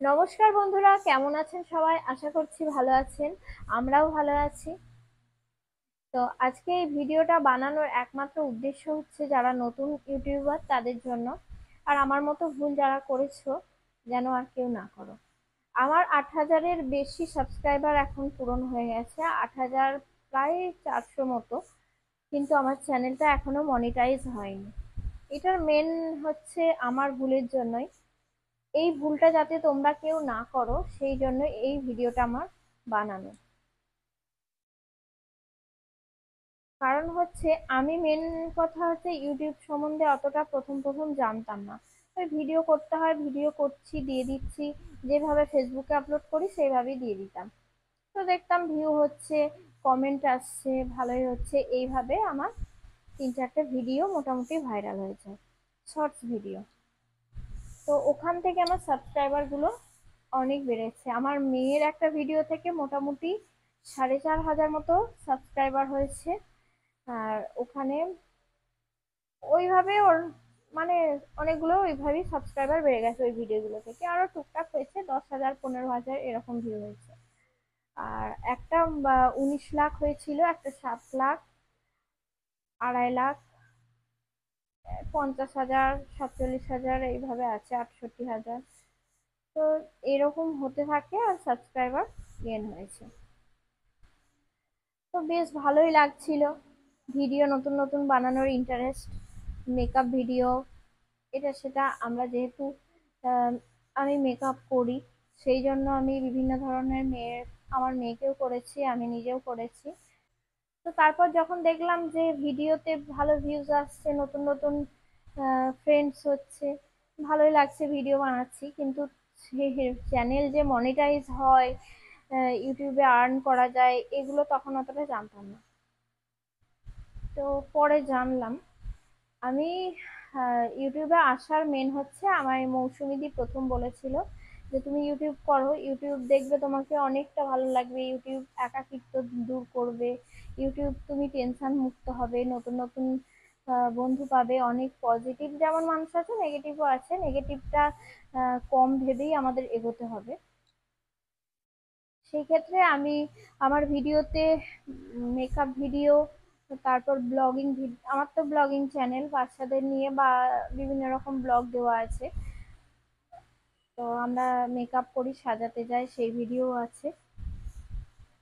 নমস্কার বন্ধুরা, কেমন আছেন সবাই? আশা করছি ভালো আছেন। আমরাও ভালো আছি। তো আজকে এই ভিডিওটা বানানোর একমাত্র উদ্দেশ্য হচ্ছে যারা নতুন ইউটিউবার তাদের জন্য, আর আমার মতো ভুল যারা করেছো যেন আর কেউ না করো। আমার 8,000-এর বেশি সাবস্ক্রাইবার এখন পূরণ হয়ে গেছে, 8,000 প্রায় 400 মতো। কিন্তু আমার চ্যানেলটা এখনো মনিটাইজ হয়নি। এটার মেন হচ্ছে আমার ভুলের জন্যই। এই ভুলটা যাতে তোমরা কেউ না করো সেই জন্য এই ভিডিওটা আমার বানানো। কারণ হচ্ছে আমি মেন কথা হচ্ছে ইউটিউব সম্বন্ধে অতটা প্রথম প্রথম জানতাম না। ওই ভিডিও করতে হয়, ভিডিও করছি, দিয়ে দিচ্ছি, যেভাবে ফেসবুকে আপলোড করি সেইভাবেই দিয়ে দিতাম। তো দেখতাম ভিউ হচ্ছে, কমেন্ট আসছে, ভালোই হচ্ছে, এইভাবে আমার 3-4টে ভিডিও মোটামুটি ভাইরাল হয়ে যায়, শর্টস ভিডিও। তো ওখান থেকে আমার সাবস্ক্রাইবার গুলো অনেক বেড়েছে। আমার মেয়ের একটা ভিডিও থেকে মোটামুটি 4,500 মতো সাবস্ক্রাইবার হয়েছে। আর ওখানে ওইভাবে ওর মানে অনেকগুলো ওইভাবেই সাবস্ক্রাইবার বেড়ে গেছে, ওই ভিডিওগুলো থেকে আরো টুকটাক হয়েছে, 10,000 15,000 এরকম ভিউ হয়েছে। আর একটা 19 লাখ হয়েছিল, একটা 7 লাখ, 2.5 লাখ, 50,000, 47,000, এইভাবে আছে 68,000। তো এরকম হতে থাকে আর সাবস্ক্রাইবার গেন হয়েছে। তো বেশ ভালোই লাগছিল। ভিডিও নতুন নতুন বানানোর ইন্টারেস্ট, মেকআপ ভিডিও, এটা সেটা। আমরা যেহেতু আহ, আমি মেকআপ করি, সেই জন্য আমি বিভিন্ন ধরনের আমার মেয়েকেও করেছি, আমি নিজেও করেছি। তো তারপর যখন দেখলাম যে ভিডিওতে ভালো ভিউজ আসছে, নতুন নতুন ফ্রেন্ডস হচ্ছে, ভালোই লাগছে, ভিডিও বানাচ্ছি, কিন্তু চ্যানেল যে মনিটাইজ হয়, ইউটিউবে আর্ন করা যায়, এগুলো তখন অতটা জানতাম না। তো পরে জানলাম। আমি ইউটিউবে আসার মেন হচ্ছে আমার এই মৌসুমীদি প্রথম বলেছিল যে তুমি ইউটিউব করো, ইউটিউব দেখবে তোমাকে অনেকটা ভালো লাগবে, ইউটিউব একাকিত্ব দূর করবে, ইউটিউব তুমি টেনশন মুক্ত হবে, নতুন নতুন বন্ধু পাবে, অনেক পজিটিভ যেমন মানুষ আছে নেগেটিভও আছে, নেগেটিভটা কম ভেবেই আমাদের এগোতে হবে। সেই ক্ষেত্রে আমি আমার ভিডিওতে মেকআপ ভিডিও, তারপর ব্লগিং, আমার তো ব্লগিং চ্যানেল বাচ্চাদের নিয়ে বা বিভিন্ন রকম ব্লগ দেওয়া আছে। তো আমরা মেকআপ করি, সাজাতে যাই, সেই ভিডিও আছে,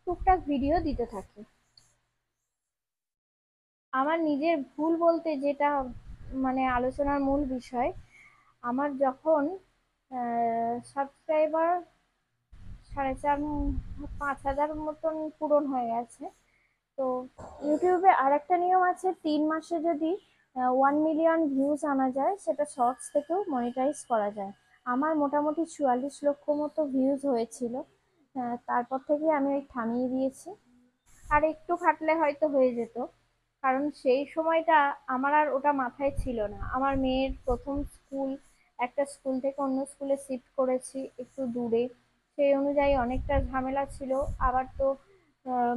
টুকটাক ভিডিও দিতে থাকি। আমার নিজের ভুল বলতে যেটা মানে আলোচনার মূল বিষয়, আমার যখন সাবস্ক্রাইবার 4,500 মতন পূরণ হয়ে গেছে, তো ইউটিউবে আরেকটা নিয়ম আছে, 3 মাসে যদি 1 মিলিয়ন ভিউজ আনা যায় সেটা শর্টস থেকেও মনিটাইজ করা যায়। আমার মোটামুটি 44 লক্ষ মতো ভিউজ হয়েছিল। তারপর থেকে আমি ওই থামিয়ে দিয়েছি। আর একটু খাটলে হয়তো হয়ে যেত, কারণ সেই সময়টা আমার আর ওটা মাথায় ছিল না। আমার মেয়ের প্রথম স্কুল, একটা স্কুল থেকে অন্য স্কুলে শিফট করেছি একটু দূরে, সেই অনুযায়ী অনেকটা ঝামেলা ছিল। আবার তো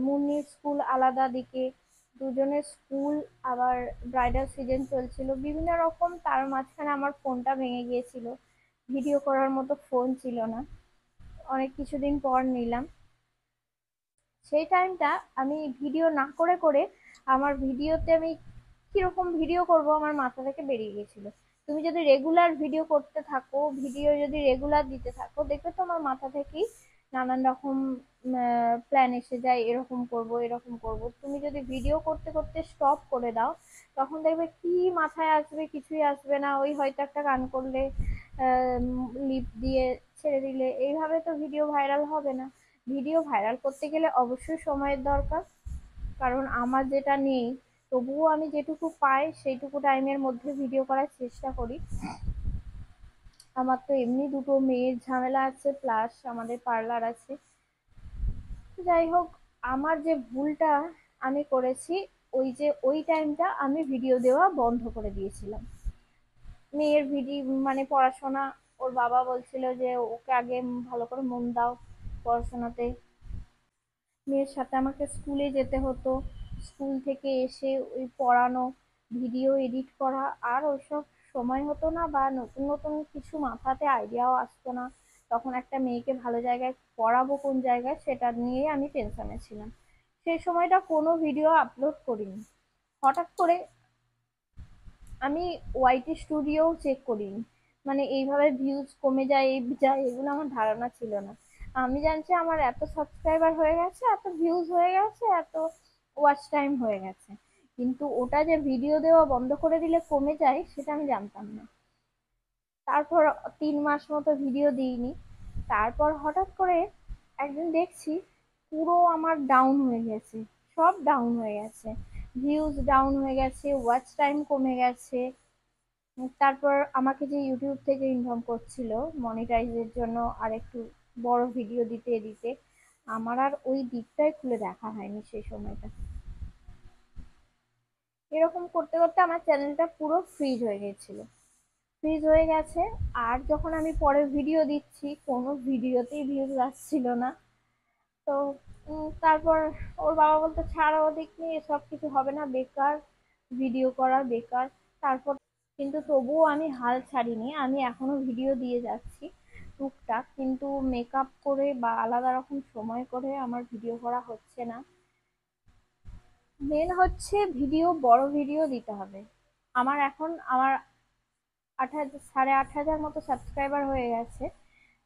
মুন্নির স্কুল আলাদা দিকে, দুজনের স্কুল, আবার ব্রাইডাল সিজন চলছিল, বিভিন্ন রকম, তার মাঝখানে আমার ফোনটা ভেঙে গিয়েছিল, ভিডিও করার মতো ফোন ছিল না, অনেক কিছুদিন পর নিলাম। সেই টাইমটা আমি ভিডিও না করে করে আমার ভিডিওতে আমি কিরকম ভিডিও করব আমার মাথা থেকে বেরিয়ে গেছিল। তুমি যদি রেগুলার ভিডিও করতে থাকো, ভিডিও যদি রেগুলার দিতে থাকো, দেখবে তোমার মাথা থেকেই নানান রকম প্ল্যান এসে যায়, এরকম করব এরকম করব। তুমি যদি ভিডিও করতে করতে স্টপ করে দাও, তখন দেখবে কি মাথায় আসবে, কিছুই আসবে না। ওই হয়তো একটা গান করলে, লিপ দিয়ে ছেড়ে দিলে, এইভাবে তো ভিডিও ভাইরাল হবে না। ভিডিও ভাইরাল করতে গেলে অবশ্যই সময়ের দরকার। কারণ আমার যেটা নেই, তবুও আমি যেটুকু পাই সেইটুকু টাইমের মধ্যে ভিডিও করার চেষ্টা করি। আমার তো এমনি দুটো মেয়ের ঝামেলা আছে, প্লাস আমাদের পার্লার আছে। যাই হোক, আমার যে ভুলটা আমি করেছি, ওই যে ওই টাইমটা আমি ভিডিও দেওয়া বন্ধ করে দিয়েছিলাম। মেয়ের ভিডিও মানে পড়াশোনা, ওর বাবা বলছিল যে ওকে আগে ভালো করে মন দাও পড়াশোনাতে। মেয়ের সাথে আমাকে স্কুলে যেতে হতো, স্কুল থেকে এসে ওই পড়ানো, ভিডিও এডিট করা, আর ওসব সময় হতো না, বা নতুন নতুন কিছু মাথাতে আইডিয়াও আসতো না। তখন একটা মেয়েকে ভালো জায়গায় পড়াবো কোন জায়গায় সেটা নিয়ে আমি টেনশনে ছিলাম। সেই সময়টা কোনো ভিডিও আপলোড করিনি। হঠাৎ করে আমি ওয়াইটি স্টুডিও চেক করিনি, মানে এইভাবে ভিউজ কমে যায় এই যায় এগুলো আমার ধারণা ছিল না। আমি জানছি আমার এত সাবস্ক্রাইবার হয়ে গেছে, এত ভিউজ হয়ে গেছে, এত ওয়াচ টাইম হয়ে গেছে, কিন্তু ওটা যে ভিডিও দেওয়া বন্ধ করে দিলে কমে যায় সেটা আমি জানতাম না। তারপর 3 মাস মতো ভিডিও দিইনি। তারপর হঠাৎ করে একদিন দেখছি পুরো আমার ডাউন হয়ে গেছে, সব ডাউন হয়ে গেছে, ভিউজ ডাউন হয়ে গেছে, ওয়াচ টাইম কমে গেছে। তারপর আমাকে যে ইউটিউব থেকে ইনকাম করছিল মনিটাইজের জন্য আর একটু বড় ভিডিও দিতে দিতে, আমার আর ওই দিকটাই খুলে দেখা হয়নি সেই সময়টা। এরকম করতে করতে আমার চ্যানেলটা পুরো ফ্রিজ হয়ে গেছিল, ফ্রিজ হয়ে গেছে। আর যখন আমি পরে ভিডিও দিচ্ছি কোনো ভিডিওতেই ভিউজ আসছিল না। তো তারপর ওর বাবা বলতো ছাড়া ওদিক নিয়ে সব কিছু হবে না, বেকার ভিডিও করা বেকার। তারপর কিন্তু তবুও আমি হাল ছাড়িনি, আমি এখনো ভিডিও দিয়ে যাচ্ছি টুকটাক, কিন্তু মেকআপ করে বা আলাদা রকম সময় করে আমার ভিডিও করা হচ্ছে না। মেন হচ্ছে ভিডিও, বড় ভিডিও দিতে হবে। আমার 8,500 মতো সাবস্ক্রাইবার হয়ে গেছে,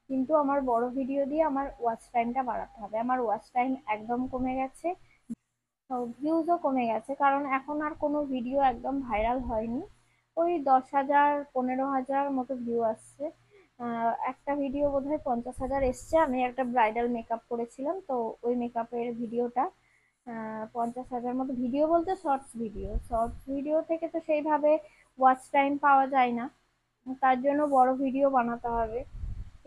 কিন্তু আমার বড় ভিডিও দিয়ে আমার ওয়াচ টাইমটা বাড়াতে হবে। আমার ওয়াচ টাইম একদম কমে গেছে, ভিউজও কমে গেছে, কারণ এখন আর কোনো ভিডিও একদম ভাইরাল হয়নি। ওই 10,000 15,000 মতো ভিউ আসছে। একটা ভিডিও বোধহয় 50,000 এসছে, আমি একটা ব্রাইডাল মেকআপ করেছিলাম, তো ওই মেকআপের ভিডিওটা 50,000 মতো। ভিডিও বলতে শর্টস ভিডিও, শর্টস ভিডিও থেকে তো সেইভাবে ওয়াচ টাইম পাওয়া যায় না, তার জন্য বড় ভিডিও বানাতে হবে।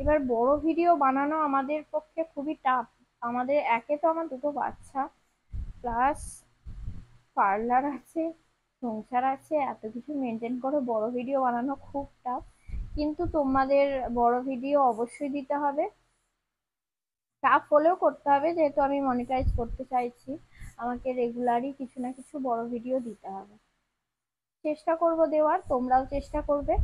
এবার বড় ভিডিও বানানো আমাদের পক্ষে খুবই টাফ। আমাদের একে তো আমার দুটো বাচ্চা, প্লাস পার্লার আছে, সংসার আছে, এত কিছু মেনটেন করে বড় ভিডিও বানানো খুব টাফ। কিন্তু তোমাদের বড় ভিডিও অবশ্যই দিতে হবে, টাফ হলেও করতে হবে, যেহেতু আমি মনিটাইজ করতে চাইছি। আমাকে রেগুলারই কিছু না কিছু বড় ভিডিও দিতে হবে। চেষ্টা করব দেওয়ার, তোমরাও চেষ্টা করবে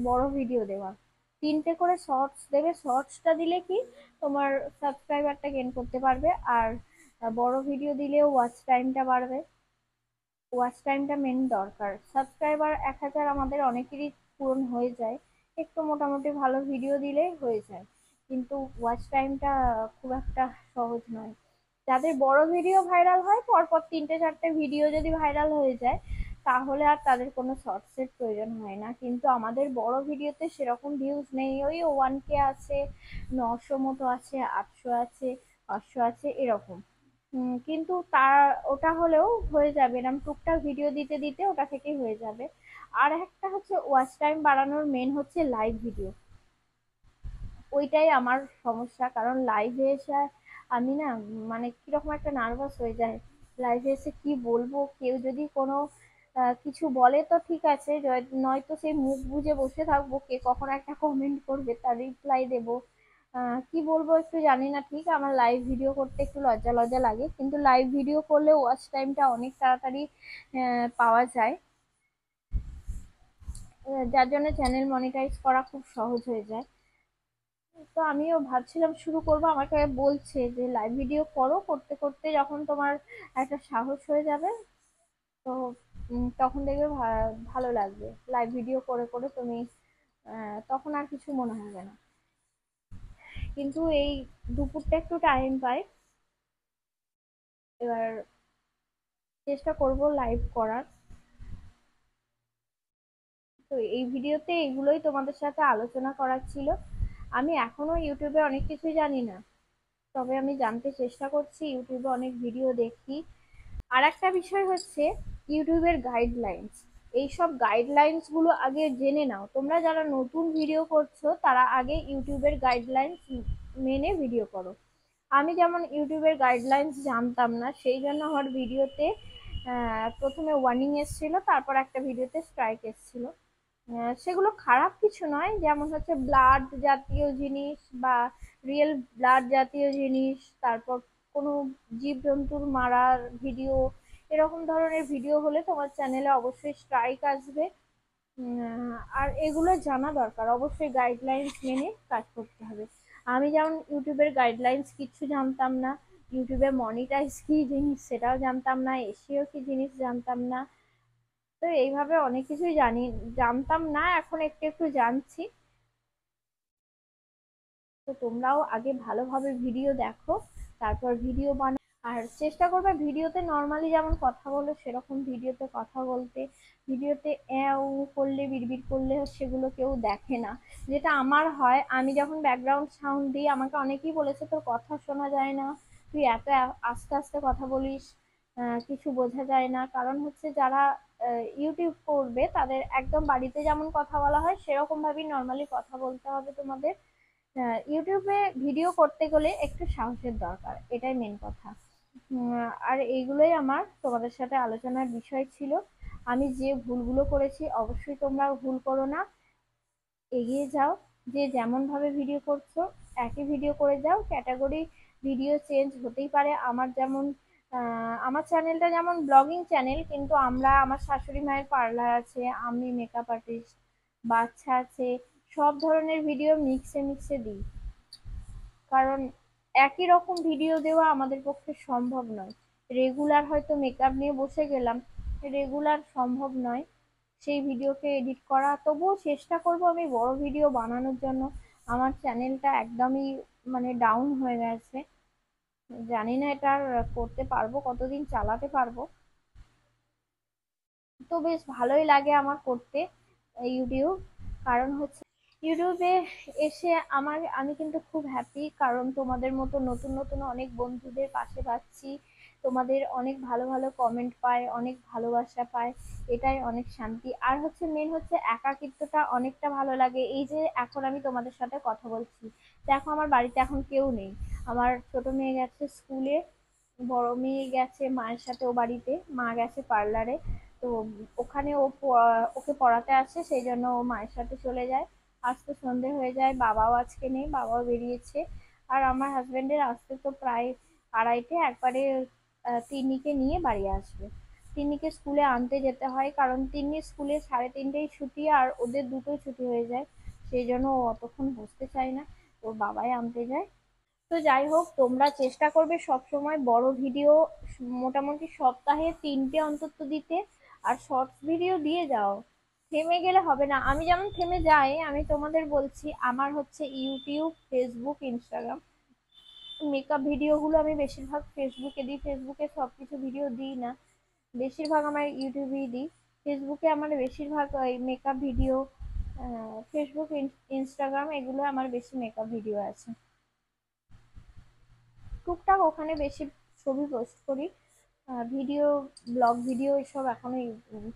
বড় ভিডিও দেওয়ার। 3টে করে শর্টস দেবে, শর্টসটা দিলে কি তোমার সাবস্ক্রাইবারটা গেইন করতে পারবে, আর বড় ভিডিও দিলেও ওয়াচ টাইমটা বাড়বে। ওয়াচ টাইমটা মেন দরকার, সাবস্ক্রাইবার 1,000 আমাদের অনেকেরই পূরণ হয়ে যায়, একটু মোটামুটি ভালো ভিডিও দিলেই হয়ে যায়, কিন্তু ওয়াচ টাইমটা খুব একটা সহজ নয়। যাদের বড় ভিডিও ভাইরাল হয়, পরপর 3টে 4টে ভিডিও যদি ভাইরাল হয়ে যায়, তাহলে আর তাদের কোনো শর্টসের প্রয়োজন হয় না। কিন্তু আমাদের বড় ভিডিওতে সেরকম ভিউজ নেই, ওই 1K আছে, 900 মতো আছে, 800 আছে, 500 আছে এরকম। কিন্তু ওটা হলেও হয়ে যাবে, এরকম টুকটাক ভিডিও দিতে দিতে ওটা থেকেই হয়ে যাবে। আর একটা হচ্ছে ওয়াচ টাইম বাড়ানোর মেন হচ্ছে লাইভ ভিডিও। ওইটাই আমার সমস্যা, কারণ লাইভে এসে আমি না, মানে কিরকম একটা নার্ভাস হয়ে যায়। লাইভে এসে কি বলবো, কেউ যদি কোনো কিছু বলে তো ঠিক আছে, নয়তো সেই মুখ বুজে বসে থাকবো, কে কখন একটা কমেন্ট করবে তার রিপ্লাই দেবো। কি বলবো একটু জানি না ঠিক, আমার লাইভ ভিডিও করতে একটু লজ্জা লজ্জা লাগে, কিন্তু লাইভ ভিডিও করলে ওয়াচ টাইমটা অনেক তাড়াতাড়ি পাওয়া যায়, যার জন্য চ্যানেল মনিটাইজ করা খুব সহজ হয়ে যায়। তো আমিও ভাবছিলাম শুরু করবো, আমাকে বলছে যে লাইভ ভিডিও করো, করতে করতে যখন তোমার একটা সাহস হয়ে যাবে, তো তখন দেখবে ভালো লাগবে, লাইভ ভিডিও করে করে তুমি তখন আর কিছু মনে হবে না। কিন্তু এই দুপুরটা একটু টাইম পাই, এবার চেষ্টা করব লাইভ করার। তো এই ভিডিওতে এগুলোই তোমাদের সাথে আলোচনা করার ছিল। আমি এখনো ইউটিউবে অনেক কিছুই জানি না, তবে আমি জানতে চেষ্টা করছি, ইউটিউবে অনেক ভিডিও দেখি। আর একটা বিষয় হচ্ছে ইউটিউবের গাইডলাইন্স, এইসব গাইডলাইন্স গুলো আগে জেনে নাও। তোমরা যারা নতুন ভিডিও করছো তারা আগে ইউটিউবের গাইডলাইন্স মেনে ভিডিও করো। আমি যেমন ইউটিউবের গাইডলাইন্স জানতাম না, সেই জন্য আমার ভিডিওতে প্রথমে ওয়ার্নিং এসেছিল, তারপর একটা ভিডিওতে স্ট্রাইক এসেছিল। সেগুলো খারাপ কিছু নয়, যেমন হচ্ছে ব্লাড জাতীয় জিনিস বা রিয়েল ব্লাড জাতীয় জিনিস, তারপর কোনো জীবজন্তুর মারার ভিডিও, এরকম ধরনের ভিডিও হলে তোমার চ্যানেলে অবশ্যই স্ট্রাইক আসবে। আর এগুলো জানা দরকার, অবশ্যই গাইডলাইন্স মেনে কাজ করতে হবে। আমি যেমন ইউটিউবের গাইডলাইন্স কিছু জানতাম না, ইউটিউবে মনিটাইজ কি জিনিস সেটাও জানতাম না, এসিও কি জিনিস জানতাম না। তো এইভাবে অনেক কিছুই জানতাম না, এখন একটু একটু জানছি। তো তোমরাও আগে ভালোভাবে ভিডিও দেখো, তারপর ভিডিও বানাও। আর চেষ্টা করবে ভিডিওতে নর্মালি যেমন কথা বলো সেরকম ভিডিওতে কথা বলতে। ভিডিওতে ও করলে বিড়বিড় করলে সেগুলো কেউ দেখে না, যেটা আমার হয়। আমি যখন ব্যাকগ্রাউন্ড সাউন্ড দিই আমাকে অনেকেই বলেছে তোর কথা শোনা যায় না, তুই এত আস্তে আস্তে কথা বলিস, কিছু বোঝা যায় না। কারণ হচ্ছে যারা ইউটিউব করবে তাদের একদম বাড়িতে যেমন কথা বলা হয় সেরকম ভাবেই নর্মালি কথা বলতে হবে তোমাদের। ইউটিউবে ভিডিও করতে গেলে একটু সাহসের দরকার, এটাই মেন কথা। আর এইগুলোই আমার তোমাদের সাথে আলোচনার বিষয় ছিল। আমি যে ভুলগুলো করেছি অবশ্যই তোমরা ভুল করো না, এগিয়ে যাও। যে যেমন ভাবে ভিডিও করছো একই ভিডিও করে যাও, ক্যাটাগরি ভিডিও চেঞ্জ হতেই পারে। আমার যেমন আমার চ্যানেলটা যেমন ব্লগিং চ্যানেল, কিন্তু আমার শাশুড়ি মায়ের পার্লার আছে, আমি মেকআপ আর্টিস্ট, বাচ্চা আছে, সব ধরনের ভিডিও মিক্সে মিক্সে দিই। কারণ একই রকম ভিডিও দেওয়া আমাদের পক্ষে সম্ভব নয়। রেগুলার হয়তো মেকআপ নিয়ে বসে গেলাম, রেগুলার সম্ভব নয় সেই ভিডিওকে এডিট করা। তবুও চেষ্টা করব আমি বড় ভিডিও বানানোর জন্য। আমার চ্যানেলটা একদমই মানে ডাউন হয়ে গেছে, জানি না এটা আর করতে পারবো, কতদিন চালাতে পারবো। তো বেশ ভালোই লাগে আমার করতে ইউটিউব। কারণ হচ্ছে ইউটিউবে এসে আমি কিন্তু খুব হ্যাপি, কারণ তোমাদের মতো নতুন নতুন অনেক বন্ধুদের পাশে পাচ্ছি, তোমাদের অনেক ভালো ভালো কমেন্ট পাই, অনেক ভালোবাসা পাই, এটাই অনেক শান্তি। আর হচ্ছে মেন হচ্ছে একাকিত্বটা অনেকটা ভালো লাগে। এই যে এখন আমি তোমাদের সাথে কথা বলছি, দেখো আমার বাড়িতে এখন কেউ নেই, আমার ছোট মেয়ে গেছে স্কুলে, বড় মেয়ে গেছে মায়ের সাথে ও বাড়িতে, মা গেছে পার্লারে। তো ওখানে ওকে পড়াতে আসে, সেই জন্য ও মায়ের সাথে চলে যায়, আসতে সন্ধে হয়ে যায়। বাবাও আজকে নেই, বাবাও বেরিয়েছে। আর আমার হাজবেন্ডের আসতে তো প্রায় আড়াইটে, একবারে তিন্নিকে নিয়ে বাড়ি আসবে। তিন্নিকে স্কুলে আনতে যেতে হয়, কারণ তিন্নির স্কুলে 3:30 ছুটি আর ওদের দুটোই ছুটি হয়ে যায়, সেই জন্য ও অতক্ষণ বসতে চায় না, ওর বাবাই আনতে যায়। তো যাই হোক, তোমরা চেষ্টা করবে সব সময় বড় ভিডিও মোটামুটি সপ্তাহে 3টে অন্তত দিতে, আর শর্টস ভিডিও দিয়ে যাও। থেমে গেলে হবে না, আমি যেমন থেমে যাই। আমি তোমাদের বলছি আমার হচ্ছে ইউটিউব, ফেসবুক, ইনস্টাগ্রাম। মেকআপ ভিডিওগুলো আমি বেশিরভাগ ফেসবুকে দিই, ফেসবুকে সবকিছু ভিডিও দিই না, বেশিরভাগ আমার ইউটিউবেই দিই। ফেসবুকে আমার বেশিরভাগ ওই মেকআপ ভিডিও, ফেসবুক, ইনস্টাগ্রাম এগুলো আমার বেশি মেকআপ ভিডিও আছে। টুকটাক ওখানে বেশি ছবি পোস্ট করি, ভিডিও, ব্লগ ভিডিও এসব এখনো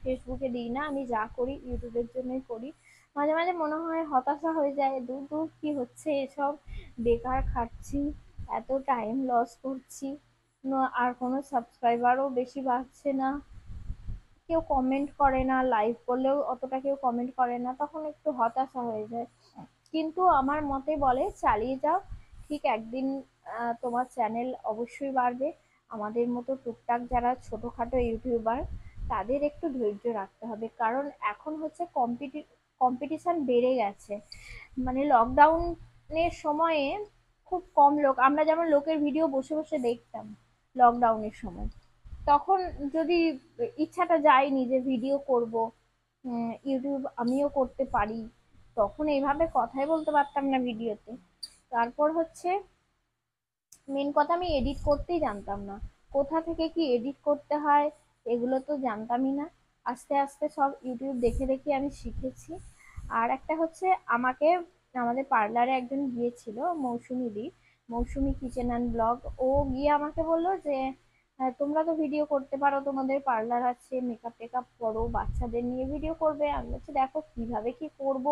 ফেসবুকে দিই না। আমি যা করি ইউটিউবের জন্যই করি। মাঝে মাঝে মনে হয় হতাশা হয়ে যায়, দূর দূর কি হচ্ছে এসব, বেকার খাচ্ছি, এত টাইম লস করছি, আর কোনো সাবস্ক্রাইবারও বেশি বাড়ছে না, কেউ কমেন্ট করে না, লাইভ করলেও অতটা কেউ কমেন্ট করে না, তখন একটু হতাশা হয়ে যায়। কিন্তু আমার মতে বলে চালিয়ে যাও, ঠিক একদিন তোমার চ্যানেল অবশ্যই বাড়বে। আমাদের মতো টুকটাক যারা ছোটখাটো ইউটিউবার, তাদের একটু ধৈর্য রাখতে হবে, কারণ এখন হচ্ছে কম্পিটিশন বেড়ে গেছে। মানে লকডাউনের সময়ে খুব কম লোক, আমরা যেমন লোকের ভিডিও বসে বসে দেখতাম লকডাউনের সময়, তখন যদি ইচ্ছাটা যায়নি যে ভিডিও করব, ইউটিউব আমিও করতে পারি, তখন এইভাবে কথাই বলতে পারতাম না ভিডিওতে। তারপর হচ্ছে মেন কথা, আমি এডিট করতেই জানতাম না, কোথা থেকে কি এডিট করতে হয় এগুলো তো জানতামই না। আস্তে আস্তে সব ইউটিউব দেখে দেখে আমি শিখেছি। আর একটা হচ্ছে আমাকে আমাদের পার্লারে একজন গিয়েছিল, মৌসুমি দি, মৌসুমি কিচেন অ্যান্ড ব্লগ, ও গিয়ে আমাকে বললো যে হ্যাঁ, তোমরা তো ভিডিও করতে পারো, তোমাদের পার্লার আছে, মেকআপ টেকআপ করো, বাচ্চাদের নিয়ে ভিডিও করবে। আমি বলছি দেখো কিভাবে কি করব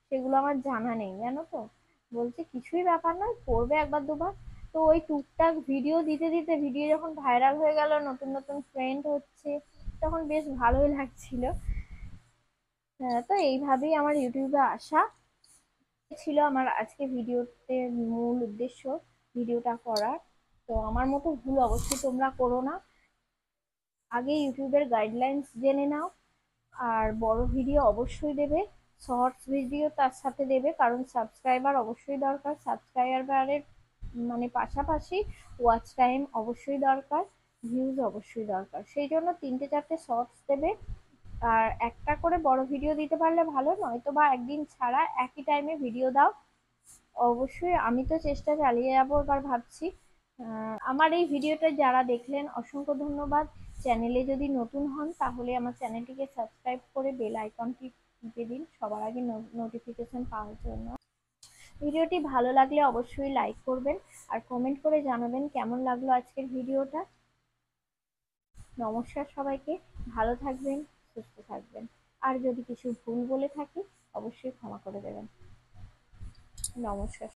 সেগুলো আমার জানা নেই জানো তো। বলছে কিছুই ব্যাপার নয়, করবে একবার দুবার। তো ওই টুকটাক ভিডিও দিতে দিতে ভিডিও যখন ভাইরাল হয়ে গেল, নতুন নতুন ফ্রেন্ড হচ্ছে, তখন বেশ ভালোই লাগছিল। তো এইভাবেই আমার ইউটিউবে আসা ছিল। আমার আজকে ভিডিওতে মূল উদ্দেশ্য ভিডিওটা করার। তো আমার মতো ভুল অবশ্যই তোমরা করো না, আগে ইউটিউবের গাইডলাইন্স জেনে নাও, আর বড় ভিডিও অবশ্যই দেবে। শর্টস ভিডিও তার সাথে দেবে, কারণ সাবস্ক্রাইবার অবশ্যই দরকার। সাবস্ক্রাইবারের মানে পাশাপাশি ওয়াচ টাইম অবশ্যই দরকার, ভিউজ অবশ্যই দরকার। সেই জন্য 3-4টে শর্টস দেবে, আর একটা করে বড় ভিডিও দিতে পারলে ভালো, নয়তো বা একদিন ছাড়া একই টাইমে ভিডিও দাও। অবশ্যই আমি তো চেষ্টা চালিয়ে যাবো, এবার ভাবছি। আমার এই ভিডিওটা যারা দেখলেন অসংখ্য ধন্যবাদ। চ্যানেলে যদি নতুন হন তাহলে আমার চ্যানেলটিকে সাবস্ক্রাইব করে বেল আইকনটি টিপে দিন সবার আগে নোটিফিকেশন পাওয়ার জন্য। ভিডিওটি ভালো লাগলে অবশ্যই লাইক করবেন, আর কমেন্ট করে জানাবেন কেমন লাগলো আজকের ভিডিওটা। নমস্কার সবাইকে, ভালো থাকবেন, সুস্থ থাকবেন। আর যদি কিছু ভুল বলে থাকি অবশ্যই ক্ষমা করে দেবেন। নমস্কার।